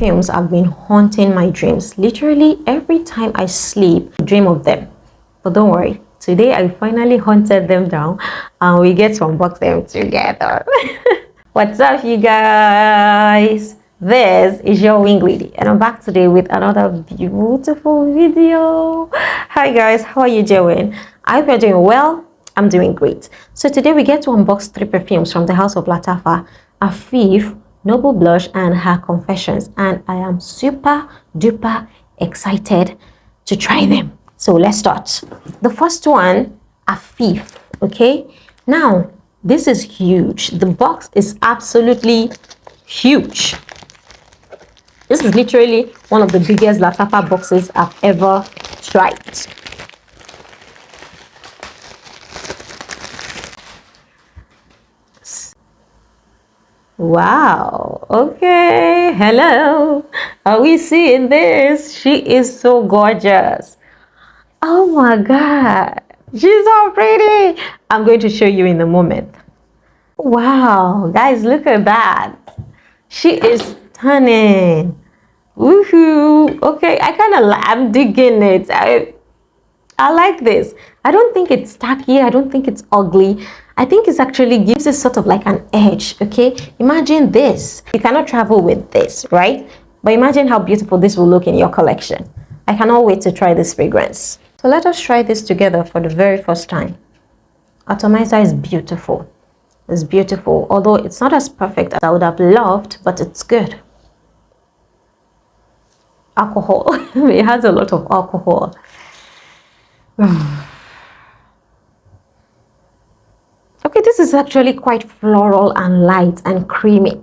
perfumes have been haunting my dreams. Literally every time I sleep, I dream of them. But don't worry, today I finally hunted them down and we get to unbox them together. What's up, you guys? This is your wing lady and I'm back today with another beautiful video. Hi guys, how are you doing? I hope you're doing well. I'm doing great. So today we get to unbox 3 perfumes from the house of Lattafa: Afeef, Noble Blush, and Her Confessions, and I am super duper excited to try them. So let's start. The first one, Afeef. Okay, now this is huge. The box is absolutely huge. This is literally one of the biggest Lattafa boxes I've ever tried. Wow, okay, hello, are we seeing this? She is so gorgeous. Oh my god, she's so pretty. I'm going to show you in a moment. Wow, guys, look at that. She is stunning. Woohoo. Okay, I'm digging it. I like this. I don't think it's tacky. I don't think it's ugly. I think it actually gives it sort of like an edge. Okay, imagine this. You cannot travel with this, right? But imagine how beautiful this will look in your collection. I cannot wait to try this fragrance. So let us try this together for the very first time. Atomizer is beautiful. It's beautiful, although it's not as perfect as I would have loved, but it's good. Alcohol. It has a lot of alcohol. Okay, this is actually quite floral and light and creamy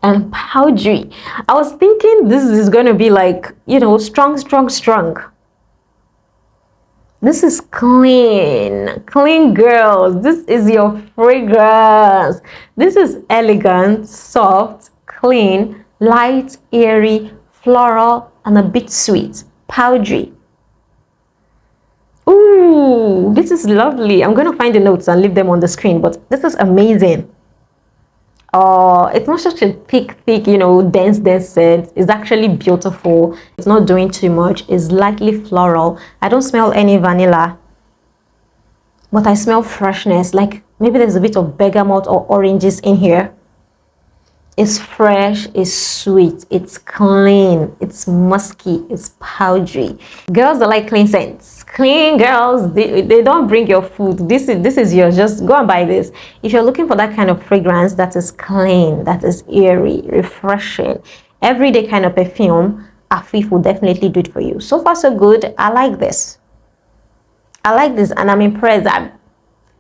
and powdery. I was thinking this is going to be like, you know, strong. This is clean girls. This is your fragrance. This is elegant, soft, clean, light, airy, floral, and a bit sweet, powdery. Ooh, this is lovely. I'm going to find the notes and leave them on the screen, but this is amazing. It's not such a thick, you know, dense scent. It's actually beautiful. It's not doing too much. It's lightly floral. I don't smell any vanilla, but I smell freshness. Like maybe there's a bit of bergamot or oranges in here. It's fresh, it's sweet, it's clean, it's musky, it's powdery. Girls that like clean scents. Clean girls, they don't bring your food. This is yours. Just go and buy this. If you're looking for that kind of fragrance that is clean, that is airy, refreshing, everyday kind of perfume, Afeef will definitely do it for you. So far so good. I like this. I like this and I'm impressed.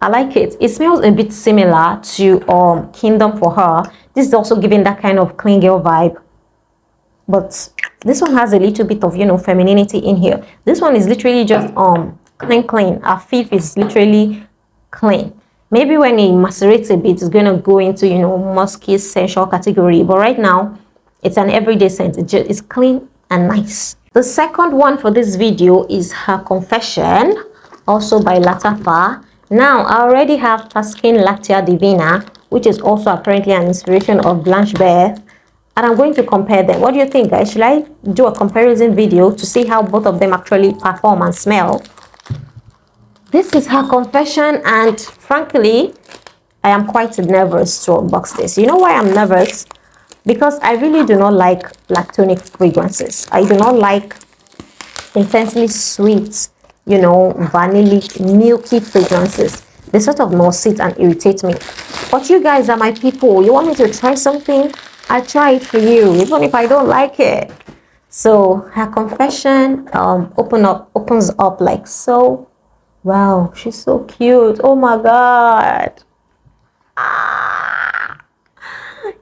I like it. It smells a bit similar to Kingdom for Her. This is also giving that kind of clean girl vibe. But this one has a little bit of, you know, femininity in here. This one is literally just clean. Afeef is literally clean. Maybe when it macerates a bit, it's going to go into, you know, musky, sensual category. But right now, it's an everyday scent. It's clean and nice. The second one for this video is Her Confession, also by Lattafa. Now, I already have Taskin Lactea Divina, which is also apparently an inspiration of Blanche Beth, and I'm going to compare them. What do you think, guys? Should I do a comparison video to see how both of them actually perform and smell? This is Her Confession, and frankly, I am quite nervous to unbox this. You know why I'm nervous? Because I really do not like lactonic fragrances. I do not like intensely sweet, you know, vanilla, milky fragrances. They sort of nauseate and irritate me. But you guys are my people. You want me to try something? I try it for you, even if I don't like it. So Her Confession opens up like so. Wow, she's so cute. Oh my god. Ah.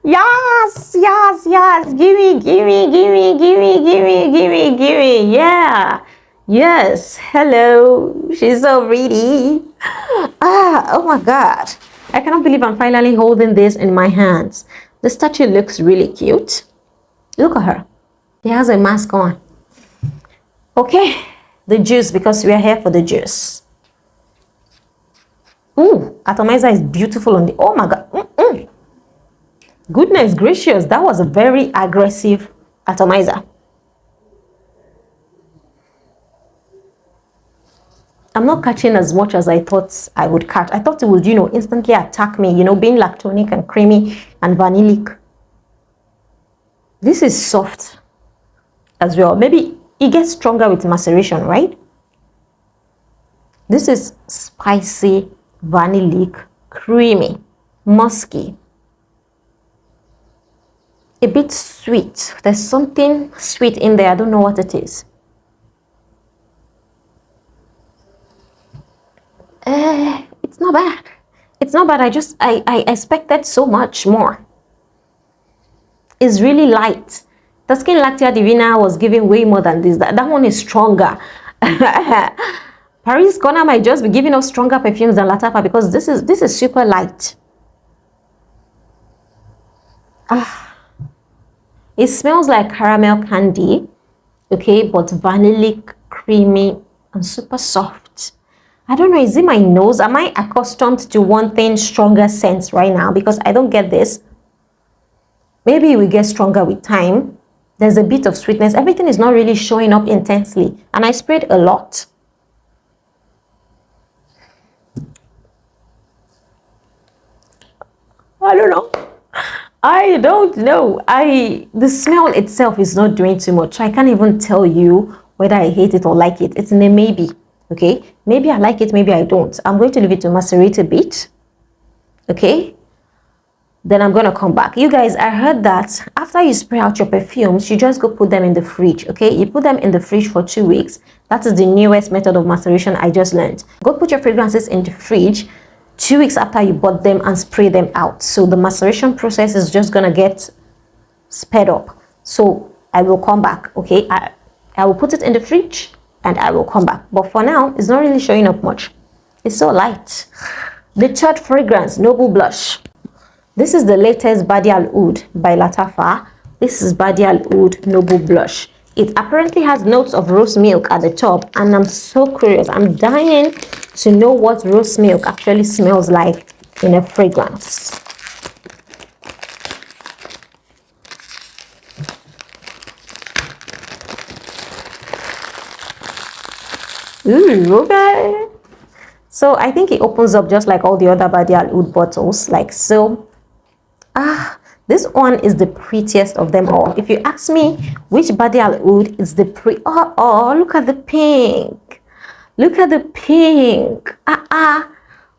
Yes. Gimme. Yeah. Yes, hello. She's so pretty. Oh my god. I cannot believe I'm finally holding this in my hands. The statue looks really cute. Look at her. She has a mask on. Okay, the juice, because we are here for the juice. Ooh, atomizer is beautiful on the... Oh my god. Goodness gracious, that was a very aggressive atomizer. I'm not catching as much as I thought I would catch. I thought it would, instantly attack me, being lactonic and creamy and vanillic. This is soft as well. Maybe it gets stronger with maceration, right? This is spicy, vanillic, creamy, musky. A bit sweet. There's something sweet in there. I don't know what it is. It's not bad. It's not bad. I expected so much more. It's really light. The Skin Lactia Divina was giving way more than this. That one is stronger. Paris Corner might just be giving us stronger perfumes than Lattafa because this is super light. It smells like caramel candy, okay, but vanillic, creamy, and super soft. I don't know, is it my nose? Am I accustomed to wanting stronger scents right now? Because I don't get this. Maybe it will get stronger with time. There's a bit of sweetness. Everything is not really showing up intensely. And I sprayed a lot. I don't know. I don't know. The smell itself is not doing too much. I can't even tell you whether I hate it or like it. It's in a maybe. Okay, maybe I like it, maybe I don't. I'm going to leave it to macerate a bit. Okay, then I'm going to come back. You guys, I heard that after you spray out your perfumes, you just go put them in the fridge. Okay, you put them in the fridge for 2 weeks. That is the newest method of maceration I just learned. Go put your fragrances in the fridge 2 weeks after you bought them and spray them out. So the maceration process is just going to get sped up. So I will come back. Okay, I will put it in the fridge and I will come back. But for now, it's not really showing up much. It's so light. The third fragrance, Noble Blush. This is the latest Badee Al Oud by Lattafa. This is Badee Al Oud Noble Blush. It apparently has notes of rose milk at the top, and I'm so curious. I'm dying to know what rose milk actually smells like in a fragrance. Ooh, okay. So I think it opens up just like all the other Badee Al Oud bottles, like so. This one is the prettiest of them all. If you ask me which Badee Al Oud is the oh, look at the pink. Look at the pink.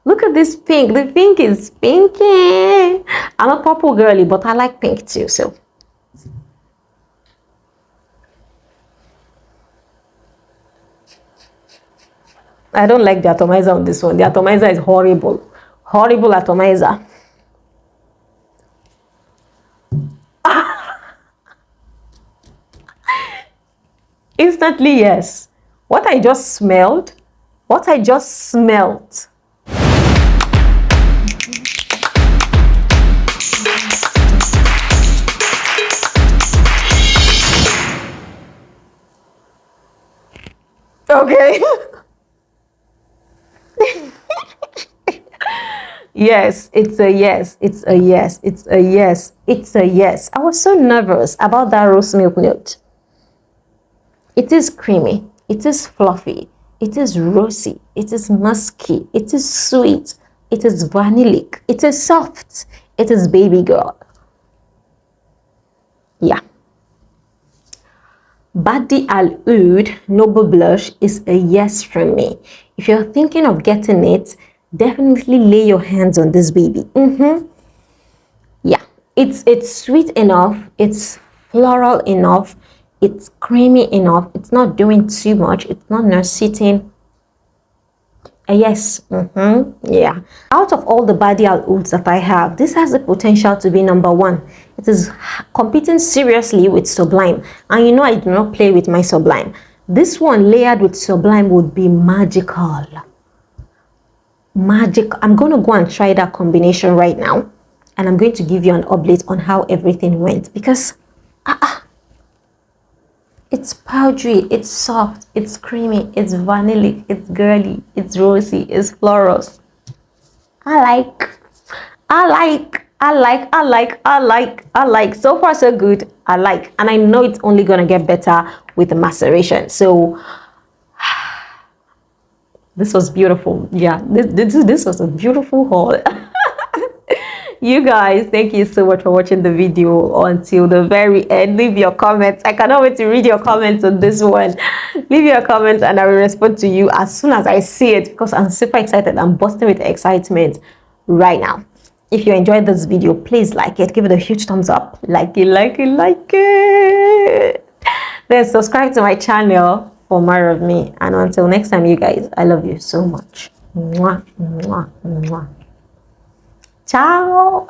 Look at this pink. The pink is pinky. I'm a purple girly, but I like pink too, so. I don't like the atomizer on this one. The atomizer is horrible. Horrible atomizer. Instantly, yes. What I just smelled. Okay. Yes, it's a yes, it's a yes, it's a yes, it's a yes. I was so nervous about that rose milk note. It is creamy, it is fluffy, it is rosy, it is musky, it is sweet, it is vanillic, it is soft, it is baby girl. Yeah. Badee Al Oud Noble Blush is a yes from me. If you're thinking of getting it, definitely lay your hands on this baby. Yeah, it's sweet enough, it's floral enough, it's creamy enough, it's not doing too much, it's not sitting. A yes. Yeah. Out of all the Badee Al Ouds that I have, this has the potential to be number one. It is competing seriously with Sublime, and you know I do not play with my Sublime. This one layered with Sublime would be magical. I'm going to go and try that combination right now, and I'm going to give you an update on how everything went, because it's powdery, it's soft, it's creamy, it's vanillic, it's girly, it's rosy, it's floral. I like. I like. So far, so good. I like. And I know it's only going to get better with the maceration. So this was beautiful. Yeah, this was a beautiful haul. You guys, thank you so much for watching the video until the very end. Leave your comments. I cannot wait to read your comments on this one. Leave your comments and I will respond to you as soon as I see it, because I'm super excited. I'm bursting with excitement right now. If you enjoyed this video, please like it. Give it a huge thumbs up. Like it. Then subscribe to my channel for more of me. And until next time, you guys, I love you so much. Mwah, mwah, mwah. Ciao.